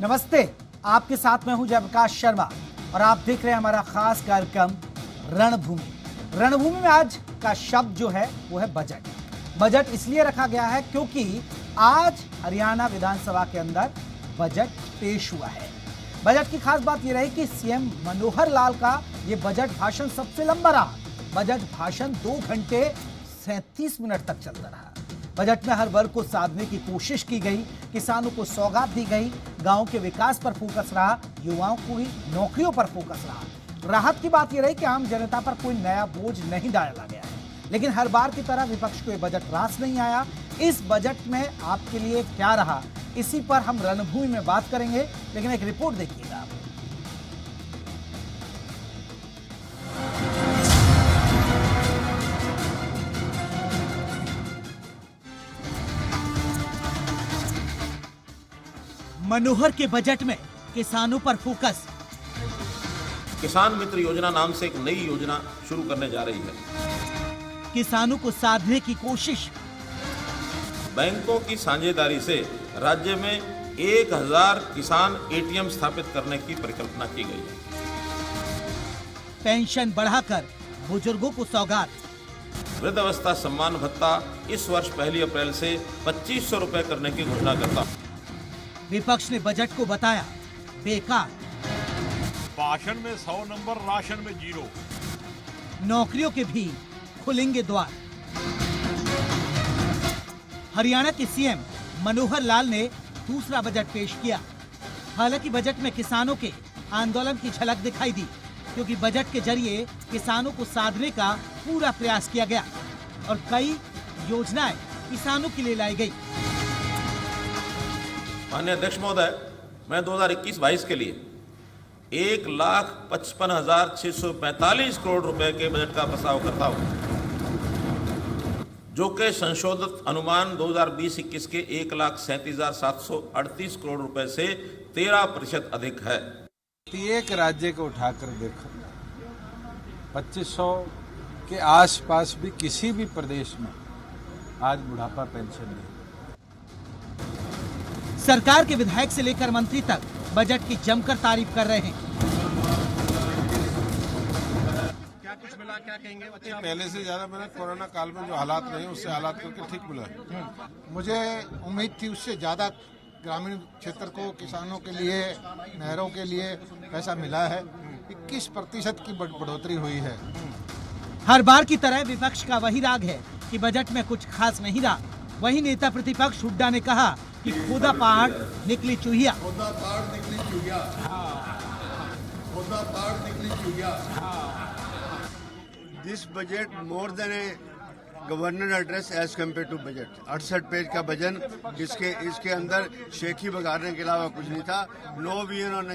नमस्ते, आपके साथ मैं हूं जयप्रकाश शर्मा और आप देख रहे हैं हमारा खास कार्यक्रम रणभूमि। रणभूमि में आज का शब्द जो है वो है बजट। बजट इसलिए रखा गया है क्योंकि आज हरियाणा विधानसभा के अंदर बजट पेश हुआ है। बजट की खास बात यह रही कि सीएम मनोहर लाल का यह बजट भाषण सबसे लंबा रहा। बजट भाषण 2 घंटे 37 मिनट तक चलता रहा। बजट में हर वर्ग को साधने की कोशिश की गई, किसानों को सौगात दी गई, गांव के विकास पर फोकस रहा, युवाओं को भी नौकरियों पर फोकस रहा। राहत की बात यह रही कि आम जनता पर कोई नया बोझ नहीं डाला गया है। लेकिन हर बार की तरह विपक्ष को यह बजट रास नहीं आया। इस बजट में आपके लिए क्या रहा, इसी पर हम रणभूमि में बात करेंगे। लेकिन एक रिपोर्ट देखिएगा। मनोहर के बजट में किसानों पर फोकस। किसान मित्र योजना नाम से एक नई योजना शुरू करने जा रही है। किसानों को साधने की कोशिश। बैंकों की साझेदारी से राज्य में 1000 किसान एटीएम स्थापित करने की परिकल्पना की गई है। पेंशन बढ़ाकर बुजुर्गों को सौगात। वृद्धावस्था सम्मान भत्ता इस वर्ष 1 अप्रैल से 2500 रुपए करने की घोषणा करता। विपक्ष ने बजट को बताया बेकार। भाषण में 100 नंबर, राशन में 0। नौकरियों के भी खुलेंगे द्वार। हरियाणा के सीएम मनोहर लाल ने दूसरा बजट पेश किया। हालांकि बजट में किसानों के आंदोलन की झलक दिखाई दी, क्योंकि बजट के जरिए किसानों को साधने का पूरा प्रयास किया गया और कई योजनाएं किसानों के लिए लाई गई। माननीय अध्यक्ष महोदय, मैं 2021-22 के लिए 1,55,645 करोड़ रुपए के बजट का प्रस्ताव करता हूं, जो कि संशोधित अनुमान 2020-21 के 1,37,738 करोड़ रुपए से 13% अधिक है। एक राज्य को उठाकर देखो, 2500 के आसपास भी किसी भी प्रदेश में आज बुढ़ापा पेंशन नहीं। सरकार के विधायक से लेकर मंत्री तक बजट की जमकर तारीफ कर रहे हैं। क्या कुछ मिला, क्या कहेंगे? पहले से ज्यादा मैंने कोरोना काल में जो हालात रहे उससे हालात करके ठीक मिला। मुझे उम्मीद थी उससे ज्यादा ग्रामीण क्षेत्र को, किसानों के लिए, नहरों के लिए पैसा मिला है। 21% की बढ़ोतरी हुई है। हर बार की तरह विपक्ष का वही राग है कि बजट में कुछ खास नहीं रहा। वही नेता प्रतिपक्ष हुड्डा ने कहा कि खोदा पहाड़ निकली चूहिया। This budget more than a governor address as compare to budget. 68 page का बजट, इसके अंदर शेखी बघारने के अलावा कुछ नहीं था। नो वीएन और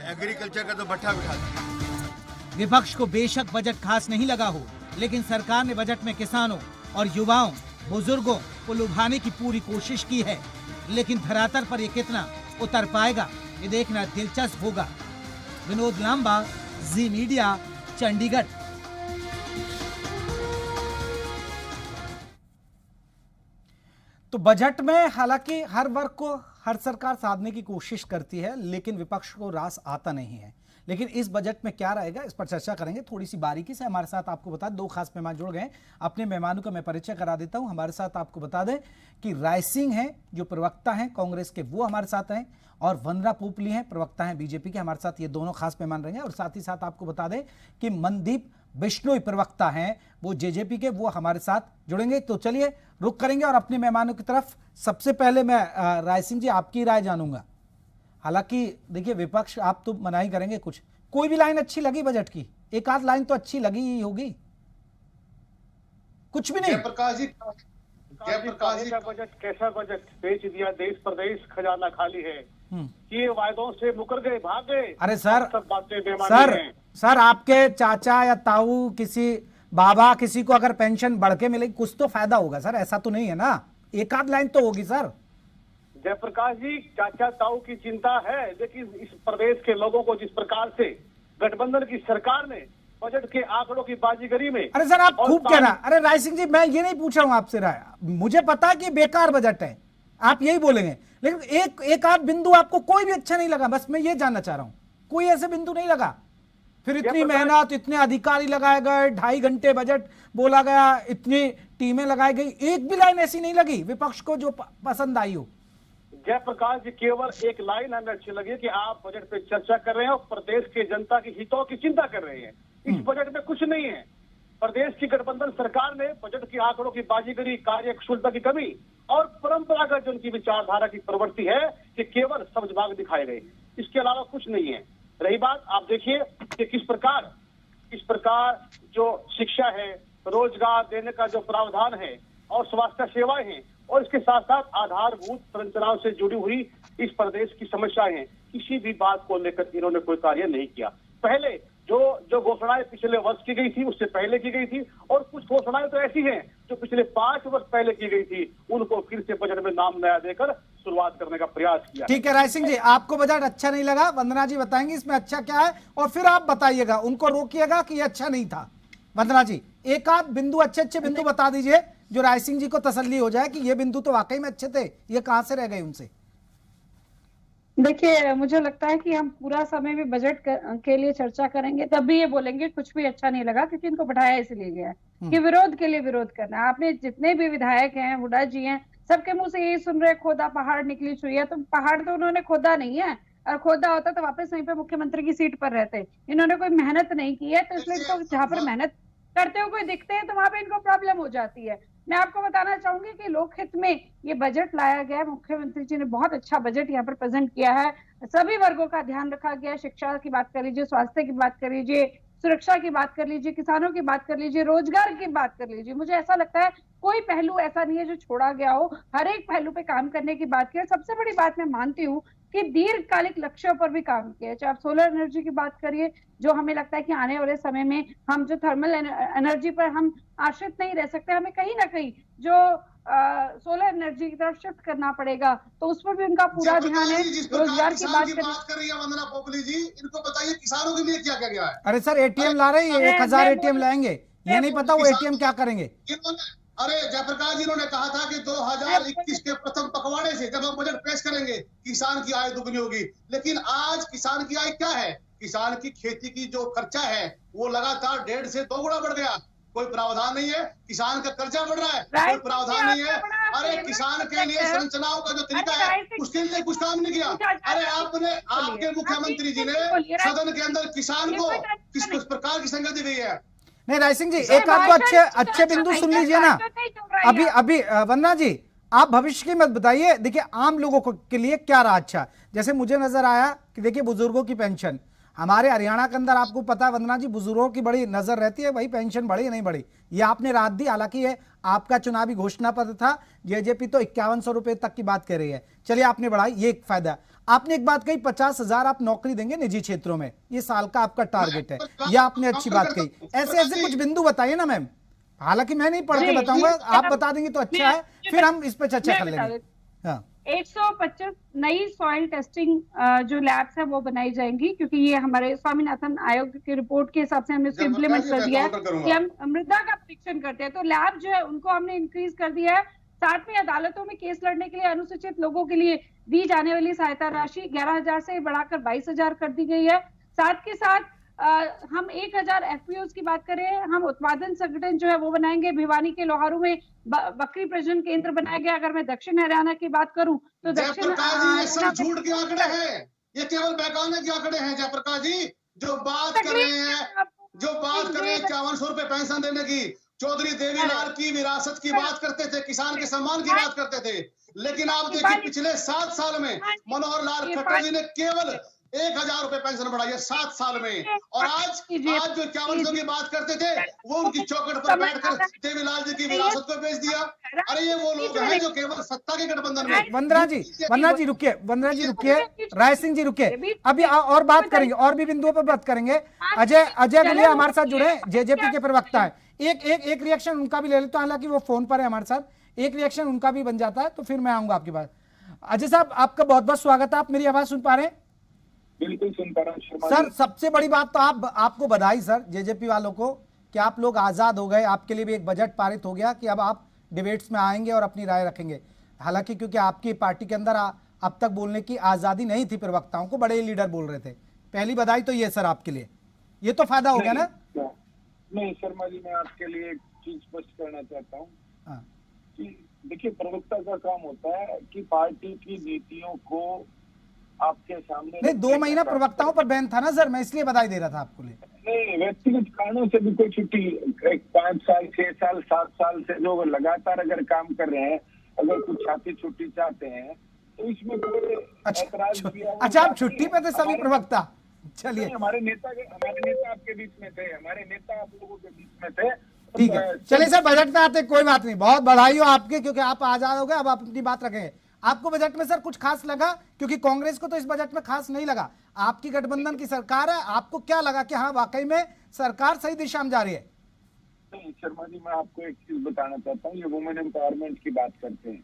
एग्रीकल्चर का तो भट्ठा बिठा दिया। विपक्ष को बेशक बजट खास नहीं लगा हो, लेकिन सरकार ने बजट में किसानों और युवाओं, बुजुर्गों को लुभाने की पूरी कोशिश की है। लेकिन धरातल पर ये कितना उतर पाएगा, ये देखना दिलचस्प होगा। विनोद लांबा, जी मीडिया, चंडीगढ़। तो बजट में हालांकि हर वर्ग को हर सरकार साधने की कोशिश करती है, लेकिन विपक्ष को रास आता नहीं है। लेकिन इस बजट में क्या रहेगा, इस पर चर्चा करेंगे थोड़ी सी बारीकी से। हमारे साथ आपको बता दें 2 खास मेहमान जुड़ गए। अपने मेहमानों का मैं परिचय करा देता हूं। हमारे साथ आपको बता दें कि राय सिंह हैं, जो प्रवक्ता हैं कांग्रेस के, वो हमारे साथ हैं, और वंदना पोपली हैं, प्रवक्ता हैं बीजेपी के। हमारे साथ ये दोनों खास मेहमान रहेंगे। और साथ ही साथ आपको बता दें कि मनदीप बिश्नोई प्रवक्ता हैं, वो जेजेपी के, वो हमारे साथ जुड़ेंगे। तो चलिए रुक करेंगे और अपने मेहमानों की तरफ। सबसे पहले मैं राय सिंह जी, आपकी राय जानूंगा। हालांकि देखिए, विपक्ष आप तो मना ही करेंगे, कुछ कोई भी लाइन अच्छी लगी बजट की? एक आध लाइन तो अच्छी लगी ही होगी, कुछ भी नहीं? जयप्रकाश जी का बजट कैसा बजट? बेच दिया देश प्रदेश, खजाना खाली है। ये वायदों से मुकर गए, भाग गए। अरे सर, सब बातें बेमानी हैं। सर आपके चाचा या ताऊ, किसी बाबा, किसी को अगर पेंशन बढ़ के मिलेगी, कुछ तो फायदा होगा सर, ऐसा तो नहीं है ना? एक आध लाइन तो होगी सर। जयप्रकाश जी, चाचा ताऊ की चिंता है, लेकिन इस प्रदेश के लोगों को जिस प्रकार से गठबंधन की सरकार ने बजट के आंकड़ों की बाजीगरी में। अरे सर आप खूब कह रहा। अरे राय सिंह जी, मैं ये नहीं पूछ रहा हूं आपसे राय, मुझे पता है कि बेकार बजट है, आप यही बोलेंगे, लेकिन एक आध बिंदु आपको कोई भी अच्छा नहीं लगा, बस मैं ये जानना चाह रहा हूं, कोई ऐसे बिंदु नहीं लगा? फिर इतनी मेहनत, इतने अधिकारी लगाए गए, 2.5 घंटे बजट बोला गया, इतनी टीमें लगाई गई, एक भी लाइन ऐसी नहीं लगी विपक्ष को जो पसंद आई हो? जयप्रकाश जी, केवल एक लाइन हमें अच्छी लगी कि आप बजट पे चर्चा कर रहे हैं और प्रदेश के जनता की हितों की चिंता कर रहे हैं। इस बजट में कुछ नहीं है। प्रदेश की गठबंधन सरकार ने बजट के आंकड़ों की बाजीगरी, कार्यकुशलता की कमी और परंपरागत जो उनकी विचारधारा की प्रवृत्ति है कि केवल सब्ज बाग दिखाए गए, इसके अलावा कुछ नहीं है। रही बात, आप देखिए कि किस प्रकार जो शिक्षा है, रोजगार देने का जो प्रावधान है और स्वास्थ्य सेवाएं हैं और इसके साथ साथ आधारभूत संरचनाओं से जुड़ी हुई इस प्रदेश की समस्याएं हैं, किसी भी बात को लेकर इन्होंने कोई कार्य नहीं किया। पहले जो घोषणाएं पिछले वर्ष की गई थी, उससे पहले की गई थी, और कुछ घोषणाएं तो ऐसी हैं जो पिछले 5 वर्ष पहले की गई थी, उनको फिर से बजट में नाम नया देकर शुरुआत करने का प्रयास किया। ठीक है राय सिंह जी, आपको बजट अच्छा नहीं लगा, वंदना जी बताएंगे इसमें अच्छा क्या है, और फिर आप बताइएगा, उनको रोकिएगा कि ये अच्छा नहीं था। वंदना जी, एक आध बिंदु, अच्छे बिंदु बता दीजिए जो राय सिंह जी को तसल्ली हो जाए कि ये बिंदु तो वाकई में अच्छे थे, ये कहां से रह गए उनसे? देखिए, मुझे लगता है कि हम पूरा समय भी बजट के लिए चर्चा करेंगे, तब भी ये बोलेंगे कुछ भी अच्छा नहीं लगा, क्योंकि इनको बैठाया इसलिए गया है कि विरोध के लिए विरोध करना है। आपने जितने भी विधायक हैं, हुड्डा जी हैं, सबके मुंह से यही सुन रहे, खोदा पहाड़ निकली चुई है। तो पहाड़ तो उन्होंने खोदा नहीं है, और खोदा होता तो वापस वहीं पे मुख्यमंत्री की सीट पर रहते। इन्होंने कोई मेहनत नहीं की है, तो इसलिए तो जहां पर मेहनत करते हुए दिखते हैं तो वहां पे इनको प्रॉब्लम हो जाती है। मैं आपको बताना चाहूंगी कि लोकहित में ये बजट लाया गया है। मुख्यमंत्री जी ने बहुत अच्छा बजट यहाँ पर प्रेजेंट किया है, सभी वर्गों का ध्यान रखा गया है। शिक्षा की बात कर लीजिए, स्वास्थ्य की बात कर लीजिए, सुरक्षा की बात कर लीजिए, किसानों की बात कर लीजिए, रोजगार की बात कर लीजिए। मुझे ऐसा लगता है कोई पहलू ऐसा नहीं है जो छोड़ा गया हो, हर एक पहलू पे काम करने की बात की। सबसे बड़ी बात मैं मानती हूँ कि दीर्घकालिक लक्ष्यों पर भी काम किया है। चाहे आप सोलर एनर्जी की बात करिए, जो हमें लगता है कि आने वाले समय में हम जो थर्मल एनर्जी पर हम आश्रित नहीं रह सकते, हमें कहीं ना कहीं जो सोलर एनर्जी की तरफ शिफ्ट करना पड़ेगा, तो उस पर भी उनका पूरा ध्यान है। रोजगार की बात कर रही है वंदना पोपली जी, इनको बताइए किसानों के लिए क्या क्या गया है। अरे सर, एटीएम ला रहे हैं, 1000 एटीएम लाएंगे, ये नहीं पता वो एटीएम क्या करेंगे। अरे जयप्रकाश जी, उन्होंने कहा था कि 2021 के प्रथम पखवाड़े से जब हम बजट पेश करेंगे किसान की आय दुगनी होगी, लेकिन आज किसान की आय क्या है? किसान की खेती की जो खर्चा है वो लगातार 1.5 से 2 गुना बढ़ गया। कोई प्रावधान नहीं है, किसान का कर्जा बढ़ रहा है, कोई प्रावधान नहीं है। अरे किसान के लिए संरचनाओं का जो तरीका है उसके लिए कुछ काम नहीं किया। अरे आपके मुख्यमंत्री जी ने सदन के अंदर किसान को किस प्रकार की संगति दी गई है? नहीं राय सिंह जी, एक आध को अच्छे बिंदु सुन लीजिए ना। अभी वंदना जी, आप भविष्य की मत बताइए। देखिए, आम लोगों के लिए क्या रहा अच्छा, जैसे मुझे नजर आया कि देखिए बुजुर्गों की पेंशन, हमारे हरियाणा के अंदर आपको पता है वंदना जी, बुजुर्गों की बड़ी नजर रहती है, भाई पेंशन बढ़ी नहीं बढ़ी, ये आपने राहत दी। हालांकि ये आपका चुनावी घोषणा पत्र था, जेजेपी तो 5100 रुपए तक की बात कर रही है, चलिए आपने बढ़ाई, ये एक फायदा। आपने एक बात कही 50,000 आप नौकरी देंगे निजी क्षेत्रों में, ये साल का आपका टारगेट है, यह आपने अच्छी बात कही। ऐसे कुछ बिंदु बताइए ना मैम, हालांकि मैं नहीं पढ़ के बताऊंगा, आप बता देंगे तो अच्छा है, फिर हम इस पे चर्चा कर लेंगे। हाँ, 125 नई सॉइल टेस्टिंग जो लैब्स है वो बनाई जाएंगी, क्योंकि ये हमारे स्वामीनाथन आयोग की रिपोर्ट के हिसाब से हमने इसको इम्प्लीमेंट कर दिया है कि हम मृदा का परीक्षण करते हैं, तो लैब जो है उनको हमने इंक्रीज कर दिया है। साथ में अदालतों में केस लड़ने के लिए अनुसूचित लोगों के लिए दी जाने वाली सहायता राशि 11,000 से बढ़ाकर 22,000 कर दी गई है। साथ के साथ हम 1,000 FPOs की बात करें, हम उत्पादन संगठन जो है वो बनाएंगे। भिवानी के लोहारू में बकरी प्रजनन केंद्र बनाया गया। अगर मैं दक्षिण हरियाणा की बात करूं तो दक्षिण झूठ के आंकड़े हैं, ये केवल बहकाने के आंकड़े हैं। जयप्रकाश जी जो बात कर रहे हैं 5100 रुपए पेंशन देने की, चौधरी देवीलाल की विरासत की बात करते थे, किसान के सम्मान की बात करते थे, लेकिन आप देखिए पिछले 7 साल में मनोहर लाल खट्टर जी ने केवल 1,000 रुपए पेंशन बढ़ाई है 7 साल में। और आज जो 5100 की बात करते थे वो उनकी चौखट पर बैठकर देवीलाल जी की विरासत को बेच दिया। अरे ये वो लोग हैं जो केवल सत्ता के गठबंधन में। वंदना जी रुकिए, राय सिंह जी रुकिए, अभी और बात करेंगे, और भी बिंदुओं पर बात करेंगे। अजय गुलिया हमारे साथ जुड़े, जेजेपी के प्रवक्ता है। एक रिएक्शन उनका भी ले लेते, हालांकि वो फोन पर है हमारे साथ, एक रिएक्शन उनका भी बन जाता है तो फिर मैं आऊंगा आपके पास। अजय साहब, आपका बहुत बहुत स्वागत है। आप मेरी आवाज सुन पा रहे हैं? बिल्कुल सुन पा रहा हूं सर। सबसे बड़ी बात तो आपको बधाई सर, जेजेपी वालों को, कि आप लोग आजाद हो गए, आपके लिए भी एक बजट पारित हो गया कि अब आप डिबेट्स में आएंगे और अपनी राय रखेंगे। हालांकि क्योंकि आपकी पार्टी के अंदर अब तक बोलने की आजादी नहीं थी, प्रवक्ताओं को बड़े लीडर बोल रहे थे। पहली बधाई तो ये सर आपके लिए, ये तो फायदा हो गया ना। नहीं शर्मा जी, मैं आपके लिए एक चीज स्पष्ट करना चाहता हूँ कि देखिए, प्रवक्ता का काम होता है कि पार्टी की नीतियों को आपके सामने। नहीं, 2 महीना प्रवक्ताओं पर बैन था ना सर, मैं इसलिए बधाई दे रहा था आपको लिए। नहीं, व्यक्तिगत कारणों से भी कोई छुट्टी 5 साल 6 साल 7 साल से जो लगातार अगर काम कर रहे हैं, अगर कुछ छाती छुट्टी चाहते हैं तो इसमें कोई ऐतराज किया। अच्छा, आप छुट्टी पे थे सभी प्रवक्ता? चलिए, हमारे नेता आपके बीच में थे, हमारे नेता आप लोगों के बीच में थे। ठीक है, चलिए सर, बजट में आते, कोई बात नहीं, बहुत बधाई हो आपके, क्योंकि आप आजाद हो गए, अब आप अपनी बात रखें। आपको बजट में सर कुछ खास लगा? क्योंकि कांग्रेस को तो इस बजट में खास नहीं लगा, आपकी गठबंधन की सरकार है, आपको क्या लगा कि हाँ वाकई में सरकार सही दिशा में जा रही है? नहीं शर्मा जी, मैं आपको एक चीज बताना चाहता हूँ, ये वुमेन एम्पावरमेंट की बात करते हैं।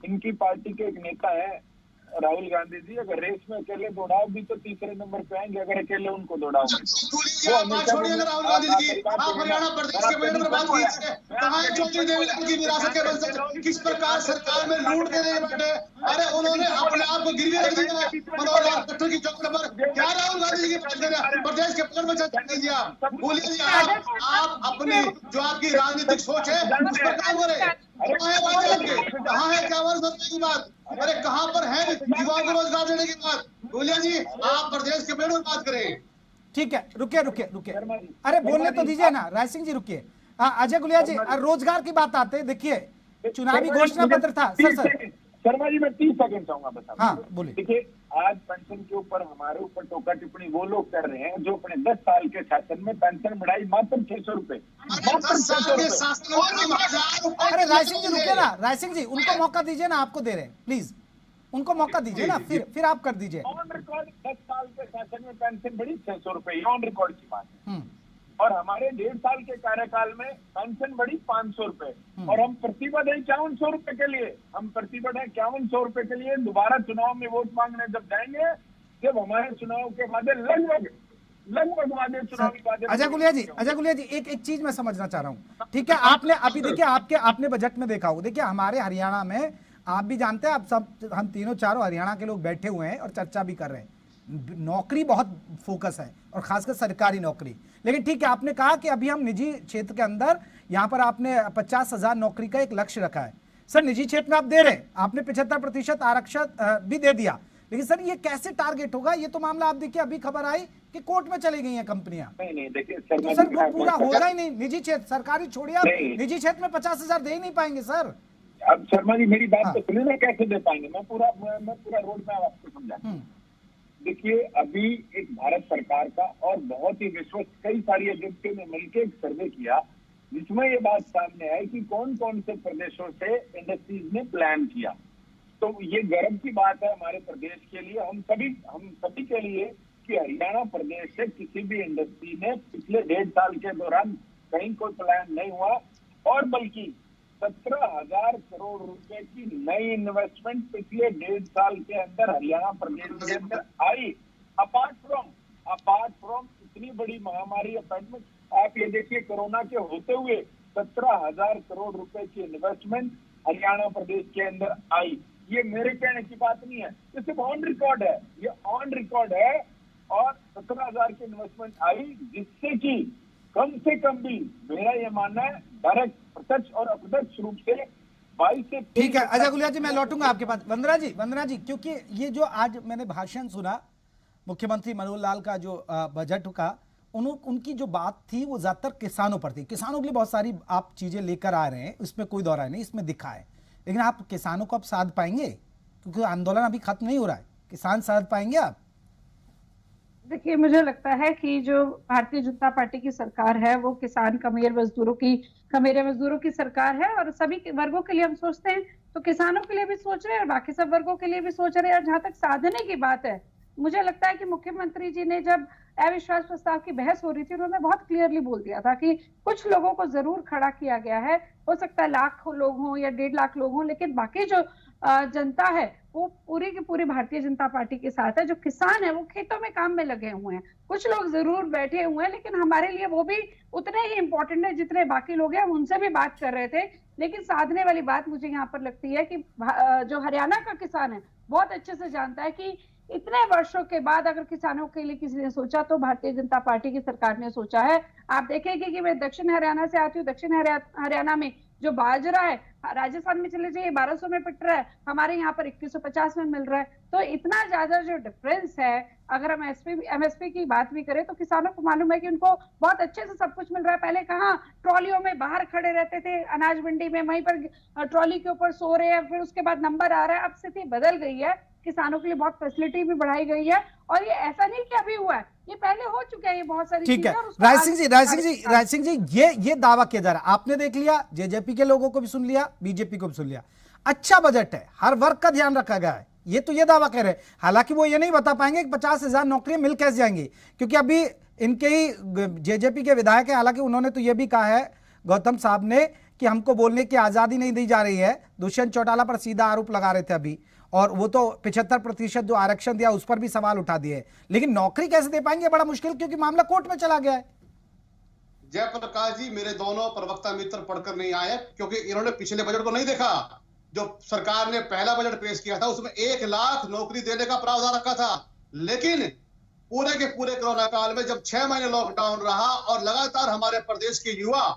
इनकी पार्टी के एक नेता है राहुल गांधी जी, अगर रेस में अकेले दौड़ाओ भी तो तीसरे नंबर पे आएंगे, अगर अकेले उनको दौड़ाओगे छोड़िए राहुल गांधी जी, आप हरियाणा प्रदेश के बजट पर बात कीजिए। कहाँ है चौधरी देवीलाल की विरासत के बजट? किस प्रकार सरकार में लूट के नहीं बैठे? अरे उन्होंने अपने आप को गिरवी रख दिया मनोहर लाल खट्टर की चौकट पर। क्या राहुल गांधी जी की प्रदेश के बजट में चर्चा कीजिए? आप बोलिए, आप अपनी जो आपकी राजनीतिक सोच है उस पर काम करें। कहाँ है 51 रुपए की बात? अरे कहाँ पर है युवाओं को रोजगार देने की बात? बोलिए जी, आप प्रदेश के बजट में बात करें। ठीक है, रुकिए, अरे बोलने तो दीजिए ना, राय सिंह जी रुकिए। अजय गुलिया जी, रोजगार की बात आते, देखिए चुनावी घोषणा पत्र था। सर शर्मा जी, मैं 30 सेकंड चाहूंगा बता। हाँ बोलिए। देखिए, आज पेंशन के ऊपर हमारे ऊपर टोका टिप्पणी वो लोग कर रहे हैं जो अपने 10 साल के शासन में पेंशन बढ़ाई मात्र 600 रुपए। अरे राय सिंह जी रुकिए ना, राय सिंह जी उनको मौका दीजिए ना, आपको दे रहे हैं, प्लीज उनको मौका दीजिए ना, फिर आप कर दीजिए। ऑन रिकॉर्ड 10 साल के शासन में पेंशन बढ़ी 600 रुपए, ऑन रिकॉर्ड की बात है। और हमारे 1.5 साल के कार्यकाल में पेंशन बढ़ी 500 रुपए, और हम प्रतिबद्ध हैं 5100 रुपए के लिए। हम प्रतिबद्ध हैं 5100 रुपए के लिए। दोबारा चुनाव में वोट मांगने जब जाएंगे, जब हमारे चुनाव के वादे लगभग वादे चुनावी वादे। अजय गुलिया जी, एक चीज मैं समझना चाह रहा हूँ, ठीक है? आपने अभी देखिए, आपने बजट में देखा होगा, देखिए हमारे हरियाणा में, आप भी जानते हैं, आप सब, हम तीनों चारों हरियाणा के लोग बैठे हुए हैं और चर्चा भी कर रहे हैं, नौकरी बहुत फोकस है और खासकर सरकारी नौकरी। लेकिन ठीक है, आपने कहा कि अभी हम निजी क्षेत्र के अंदर, यहाँ पर आपने 50,000 नौकरी का एक लक्ष्य रखा है। सर निजी क्षेत्र में आप दे रहे हैं, आपने 75% आरक्षण भी दे दिया, लेकिन सर ये कैसे टारगेट होगा? ये तो मामला आप देखिए, अभी खबर आई कि कोर्ट में चली गई हैं कंपनियां। नहीं देखिए तो सर वो पूरा होगा ही नहीं। निजी क्षेत्र, सरकारी छोड़िए, आप निजी क्षेत्र में 50,000 दे ही नहीं पाएंगे सर। अब शर्मा जी मेरी बात तो सुनिए ना, कैसे दे पाएंगे? मैं पूरा रोड मैप आपको समझा। देखिए, अभी एक भारत सरकार का और बहुत ही विश्वस्त कई सारी एजेंसियों ने मिलकर एक सर्वे किया, जिसमें ये बात सामने आई कि कौन कौन से प्रदेशों से इंडस्ट्रीज ने प्लान किया। तो ये गर्व की बात है हमारे प्रदेश के लिए, हम सभी के लिए, कि हरियाणा प्रदेश से किसी भी इंडस्ट्री ने पिछले 1.5 साल के दौरान कहीं कोई प्लान नहीं हुआ, और बल्कि 17,000 करोड़ रुपए की नई इन्वेस्टमेंट पिछले 1.5 साल के अंदर हरियाणा प्रदेश के अंदर आई। अपार्ट फ्रॉम इतनी बड़ी महामारी पैंडेमिक, आप ये देखिए, कोरोना के होते हुए 17,000 करोड़ रुपए की इन्वेस्टमेंट हरियाणा प्रदेश के अंदर आई। ये मेरे कहने की बात नहीं है, ये सिर्फ ऑन रिकॉर्ड है, ये ऑन रिकॉर्ड है। और 17,000 की इन्वेस्टमेंट आई, जिससे कि कम से कम भी मेरा ये मानना है डायरेक्ट, प्रत्यक्ष और अप्रत्यक्ष रूप से 22 से। ठीक है अजय गुलिया जी, मैं लौटूंगा आपके पास। वंदना जी, क्योंकि ये जो आज मैंने भाषण सुना मुख्यमंत्री मनोहर लाल का, जो बजट का, उनकी जो बात थी वो ज्यादातर किसानों पर थी। किसानों के लिए बहुत सारी आप चीजें लेकर आ रहे हैं, इसमें कोई दौरा नहीं, इसमें दिखा है, लेकिन आप किसानों को अब साध पाएंगे? क्योंकि आंदोलन अभी खत्म नहीं हो रहा है, किसान साध पाएंगे आप? देखिए, मुझे लगता है कि जो भारतीय जनता पार्टी की सरकार है वो किसान कमेरे मजदूरों की सरकार है, और सभी वर्गों के लिए हम सोचते हैं, तो किसानों के लिए भी सोच रहे हैं और बाकी सब वर्गों के लिए भी सोच रहे हैं। और जहां तक साधने की बात है, मुझे लगता है कि मुख्यमंत्री जी ने जब अविश्वास प्रस्ताव की बहस हो रही थी, उन्होंने बहुत क्लियरली बोल दिया था कि कुछ लोगों को जरूर खड़ा किया गया है, हो सकता है लाख लोग हों या 1.5 लाख लोग हों, लेकिन बाकी जो जनता है वो पूरी की पूरी भारतीय जनता पार्टी के साथ है। जो किसान है वो खेतों में काम में लगे हुए हैं, कुछ लोग जरूर बैठे हुए हैं, लेकिन हमारे लिए वो भी उतने ही इंपॉर्टेंट है जितने बाकी लोग हैं। हम उनसे भी बात कर रहे थे, लेकिन साधने वाली बात मुझे यहाँ पर लगती है कि जो हरियाणा का किसान है बहुत अच्छे से जानता है कि इतने वर्षों के बाद अगर किसानों के लिए किसी ने सोचा तो भारतीय जनता पार्टी की सरकार ने सोचा है। आप देखेंगे कि मैं दक्षिण हरियाणा से आती हूँ, दक्षिण हरियाणा में जो बाजरा है राजस्थान में चले जाइए 1200 में पिट रहा है, हमारे यहाँ पर 2150 में मिल रहा है। तो इतना ज्यादा जो डिफरेंस है, अगर हम एमएसपी की बात भी करें तो किसानों को मालूम है कि उनको बहुत अच्छे से सब कुछ मिल रहा है। पहले कहाँ ट्रॉलियों में बाहर खड़े रहते थे अनाज मंडी में, वहीं पर ट्रॉली के ऊपर सो रहे हैं, फिर उसके बाद नंबर आ रहा है। अब स्थिति बदल गई है, किसानों के लिए बहुत फैसिलिटी भी बढ़ाई गई है, और ये ऐसा नहीं कि अभी हुआ है, ये पहले हो चुका है, ये बहुत सारी ठीक है। राज सिंह जी ये दावा किया जा रहा है, आपने देख लिया, जेजेपी के लोगों को भी सुन लिया, बीजेपी को भी सुन लिया, अच्छा बजट है, हर वर्ग का ध्यान रखा गया है, ये तो ये दावा कह रहे हैं। हालांकि वो ये नहीं बता पाएंगे कि 50,000 नौकरियां मिल कैसे जाएंगी, क्योंकि अभी इनके ही जेजेपी के विधायक है, हालांकि उन्होंने तो ये भी कहा है गौतम साहब ने कि हमको बोलने की आजादी नहीं दी जा रही है। दुष्यंत चौटाला पर सीधा आरोप लगा रहे थे अभी, और वो तो 75% जो आरक्षण दिया उस पर भी सवाल उठा दिए, लेकिन नौकरी कैसे दे पाएंगे बड़ा मुश्किल, क्योंकि मामला कोर्ट में चला गया है। जयप्रकाश जी, मेरे दोनों प्रवक्ता मित्र पढ़कर नहीं आए, क्योंकि इन्होंने पिछले बजट को नहीं देखा। जो सरकार ने पहला बजट पेश किया था उसमें 1 लाख नौकरी देने का प्रावधान रखा था, लेकिन पूरे के पूरे कोरोना काल में जब 6 महीने लॉकडाउन रहा और लगातार हमारे प्रदेश के युवा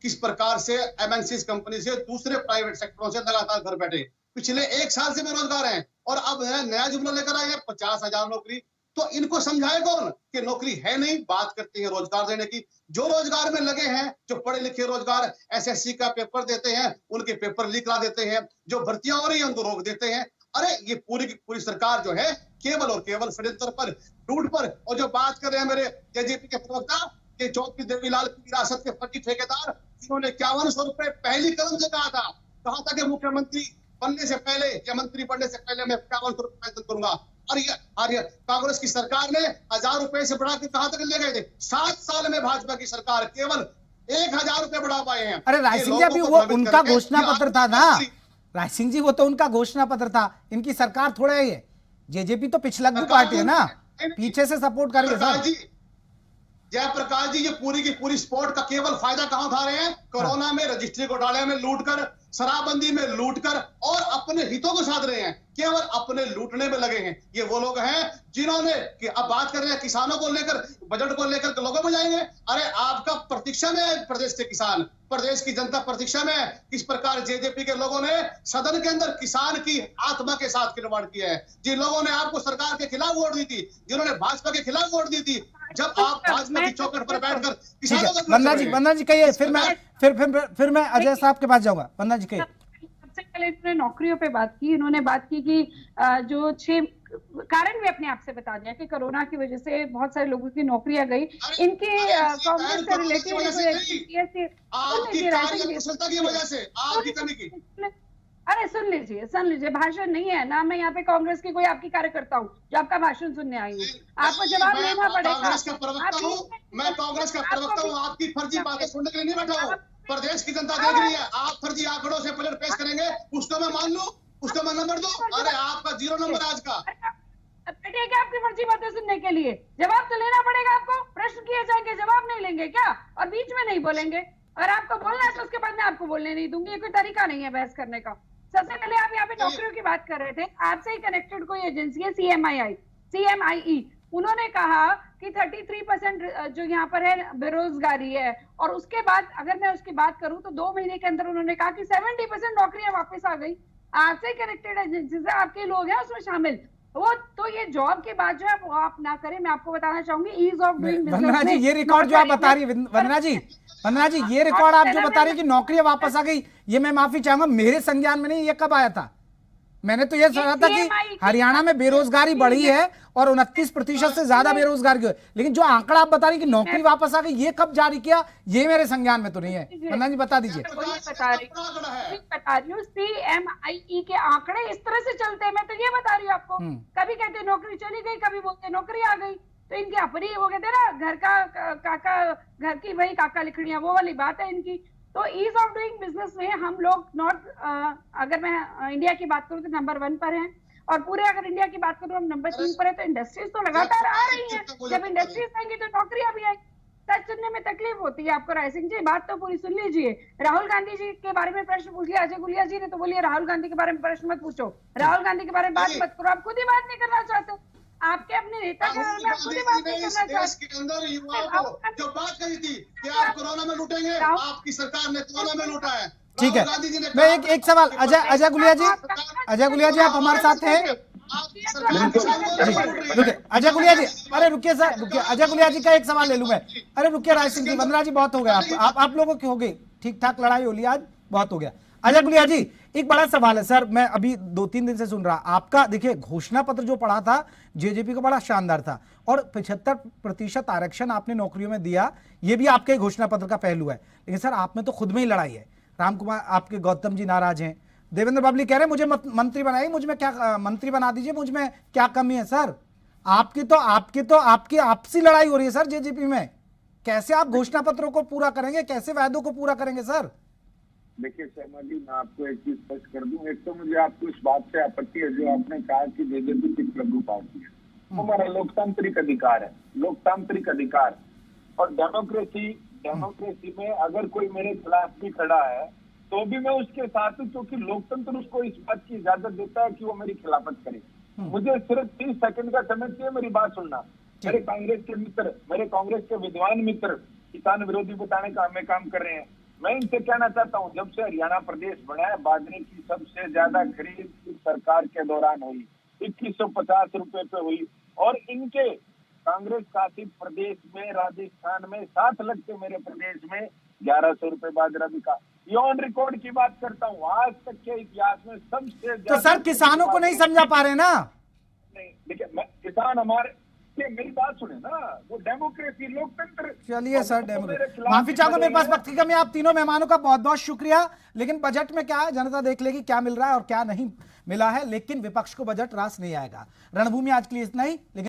किस प्रकार से एमएनसी कंपनी से दूसरे प्राइवेट सेक्टरों से लगातार घर बैठे, पिछले 1 साल से बेरोजगार हैं, और अब नया जुमला लेकर आए हैं 50,000 नौकरी। तो इनको समझाए कौन कि नौकरी है नहीं, बात करती है रोजगार देने की। जो रोजगार में लगे हैं, जो पढ़े लिखे रोजगार एसएससी का पेपर देते हैं, उनके पेपर लीक करा देते हैं, जो भर्तियां हो रही है उनको रोक देते हैं। अरे ये पूरी की पूरी सरकार जो है केवल और केवल षड्यंत्र पर, झूठ पर। और जो बात कर रहे हैं मेरे जेजेपी के प्रवक्ता के चौधरी देवीलाल की विरासत के फर्जी ठेकेदार, जिन्होंने 5100 रुपए पहली कदम से कहा था कि मुख्यमंत्री बनने से पहले या मंत्री बनने से पहले मैं 5100 रुपए वेतन करूंगा, और ये कांग्रेस की सरकार ने 1000 रुपए से बढ़ा के कहां तक ले गए थे। 7 साल में भाजपा की सरकार केवल 1000 रुपए बढ़ा पाए हैं। अरे राज सिंह जी, अभी वो उनका घोषणा पत्र था ना, राज सिंह जी वो तो उनका घोषणा पत्र था, इनकी सरकार थोड़ा है ये। जेजेपी तो पिछलग्गू पार्टी है ना, पीछे से सपोर्ट कर रही है। जयप्रकाश जी, ये पूरी की पूरी स्पोर्ट का केवल फायदा कहां उठा रहे हैं? कोरोना में रजिस्ट्री घोटाले में लूटकर, शराबबंदी में लूटकर, और अपने हितों को साध रहे हैं, केवल अपने लूटने में लगे हैं। ये वो लोग हैं जिन्होंने कि अब बात कर रहे हैं किसानों को लेकर, बजट को लेकर लोगों में जाएंगे। अरे आपका प्रतीक्षा में है प्रदेश के किसान, प्रदेश की जनता प्रतीक्षा में है। किस प्रकार जेजेपी के लोगों ने सदन के अंदर किसान की आत्मा के साथ खिलवाड़ किया है। जिन लोगों ने आपको सरकार के खिलाफ वोट दी थी, जिन्होंने भाजपा के खिलाफ वोट दी थी, जब आप भाजपा की चौखट पर बैठकर किसानों को, वंदना जी कहिए, फिर मैं अजय साहब के पास जाऊंगा। वंदना जी कहिए। सबसे पहले इन्होंने नौकरियों पे बात की, इन्होंने बात की कि जो 6 कारण भी अपने आप से बता दिया कि कोरोना की वजह से बहुत सारे लोगों की नौकरियां गई। इनके कांग्रेस से रिलेटेड अरे सुन लीजिए, भाषण नहीं है ना, मैं यहाँ पे कांग्रेस की कोई आपकी कार्यकर्ता हूँ जो आपका भाषण सुनने आई हूँ, आपको जवाब लेना पड़ेगा। मैं कांग्रेस का प्रवक्ता हूँ, आपकी फर्जी बातें सुनने के लिए नहीं बैठा हूँ। प्रदेश की जनता देख रही है, आप फर्जी आंकड़ों से बजट पेश करेंगे, उसको मैं मान लूं, उसको मैं नंबर दूं? अरे आपका 0 नंबर आज का। बैठे क्या आपकी फर्जी बातें सुनने के लिए? जवाब तो लेना पड़ेगा आपको। प्रश्न किए जाएंगे, जवाब नहीं लेंगे क्या? और बीच में नहीं बोलेंगे। और आपको बोलना है तो उसके बाद मैं आपको बोलने नहीं दूंगी, ये कोई तरीका नहीं है बहस करने का। सबसे पहले आप यहाँ पे नौकरियों की बात कर रहे थे, आपसे ही कनेक्टेड कोई एजेंसी है CMIE, उन्होंने कहा कि 33% जो यहाँ पर है बेरोजगारी है, और उसके बाद अगर मैं उसकी बात करूं तो 2 महीने के अंदर उन्होंने कहा कि 70% नौकरियां वापस आ गई। आपसे कनेक्टेड एजेंसी से आपके लोग हैं उसमें शामिल, वो तो ये जॉब की बात जो है वो आप ना करें। मैं आपको बताना चाहूंगी ईज ऑफ डूइंग बिजनेस। वंदना जी, ये रिकॉर्ड जो आप बता रही है, वंदना जी ये रिकॉर्ड आप जो बता रही है कि नौकरियां वापस आ गई, ये मैं माफी चाहूंगा, मेरे संज्ञान में नहीं। ये कब आया था? मैंने तो ये सुना था कि हरियाणा में बेरोजगारी बढ़ी है और 29% से ज्यादा बेरोजगारी है, लेकिन जो आंकड़ा आप बता रही कि नौकरी वापस आ गई, ये कब जारी किया, ये मेरे संज्ञान में तो नहीं है। वंदना जी बता दीजिए। बता रही हूँ CMIE के आंकड़े इस तरह से चलते हैं, मैं तो ये बता रही हूँ आपको। कभी कहते नौकरी चली गई, कभी बोलते नौकरी आ गई। तो इनकी अपनी, वो कहते हैं ना घर का काका, घर की वही काका लिखड़ियां, वो वाली बात है इनकी। तो ईज ऑफ डूइंग बिजनेस में हम लोग नॉर्थ, अगर मैं इंडिया की बात करूं तो नंबर 1 पर हैं, और पूरे अगर इंडिया की बात करूं हम नंबर 3 पर है। तो इंडस्ट्रीज तो लगातार आ रही हैं, जब इंडस्ट्रीज आएंगी तो नौकरियां भी आएंगी। सच सुनने में तकलीफ होती है आपको राय सिंह जी, बात तो पूरी सुन लीजिए। राहुल गांधी जी के बारे में प्रश्न पूछ लिया अजय गुलिया जी ने, तो बोलिए राहुल गांधी के बारे में प्रश्न मत पूछो, राहुल गांधी के बारे में बात मत करो, आप खुद ही बात नहीं करना चाहते, आपके अपने नेता के बारे में आप खुद ही बात नहीं करना चाहते। के अंदर युवाओं को जो बात कही थी कि आप कोरोना में लूटेंगे, आपकी सरकार ने कोरोना में लूटा है। ठीक है, मैं एक सवाल, अजय गुलिया जी आप हमारे साथ हैं? रुकिए अजय गुलिया जी, अरे रुकिए सर, रुकिए। अजय गुलिया जी का एक सवाल ले लूं मैं। अरे रुकिए राय सिंह जी, वंदना जी, बहुत हो गया, आप लोगों की हो गई, ठीक ठाक लड़ाई हो ली आज, बहुत हो गया। अजय गुलिया जी, एक बड़ा सवाल है सर, मैं अभी 2-3 दिन से सुन रहा आपका। देखिए घोषणा पत्र जो पढ़ा था जेजेपी का बड़ा शानदार था, और 75% आरक्षण आपने नौकरियों में दिया, ये भी आपके घोषणा पत्र का पहलू है। लेकिन सर आप में तो खुद में ही लड़ाई है। राम कुमार, आपके गौतम जी नाराज हैं, देवेंद्र बाबली कह रहे हैं मुझे मंत्री बनाइए, मुझ में क्या, मंत्री बना दीजिए, मुझ में क्या कमी है सर? आपकी आपसी लड़ाई हो रही है सर जेजेपी में। कैसे आप घोषणा पत्रों को पूरा करेंगे, कैसे वायदों को पूरा करेंगे सर? देखिए शर्मा जी, मैं आपको एक चीज स्पष्ट कर दूं। एक तो मुझे आपको इस बात से आपत्ति है जो आपने कहा कि जेजेपी की प्रभु पार्टी है। हमारा लोकतांत्रिक अधिकार है, लोकतांत्रिक अधिकार। और डेमोक्रेसी में अगर कोई मेरे खिलाफ भी खड़ा है तो भी मैं उसके साथ हूं, क्योंकि लोकतंत्र उसको इस बात की इजाजत देता है कि वो मेरी खिलाफत करे। मुझे सिर्फ 30 सेकंड का समय चाहिए मेरी बात सुनना। मेरे कांग्रेस के मित्र, मेरे कांग्रेस के विद्वान मित्र किसान विरोधी बताने का हमें काम कर रहे हैं। मैं इनसे कहना चाहता हूं, जब से हरियाणा प्रदेश बना है, बाजरे की सबसे ज्यादा खरीद इस सरकार के दौरान हुई, 2150 रुपए पे हुई। और इनके कांग्रेस शासित प्रदेश में, राजस्थान में 7 लाख के मेरे प्रदेश में 1100 रुपए बाजरा बिका। ये ऑन रिकॉर्ड की बात करता हूँ, आज तक के इतिहास में सबसे ज्यादा। तो सर किसानों को नहीं समझा पा रहे ना? नहीं, देखिए किसान हमारे, मेरी बात सुने ना, वो डेमोक्रेसी, लोकतंत्र। चलिए सर, डेमोक्रेसी, माफी चाहूंगा, मेरे पास वक्त की कमी। आप तीनों मेहमानों का बहुत बहुत शुक्रिया। लेकिन बजट में क्या है, जनता देख लेगी क्या मिल रहा है और क्या नहीं मिला है। लेकिन विपक्ष को बजट रास नहीं आएगा। रणभूमि आज के लिए इतना ही। लेकिन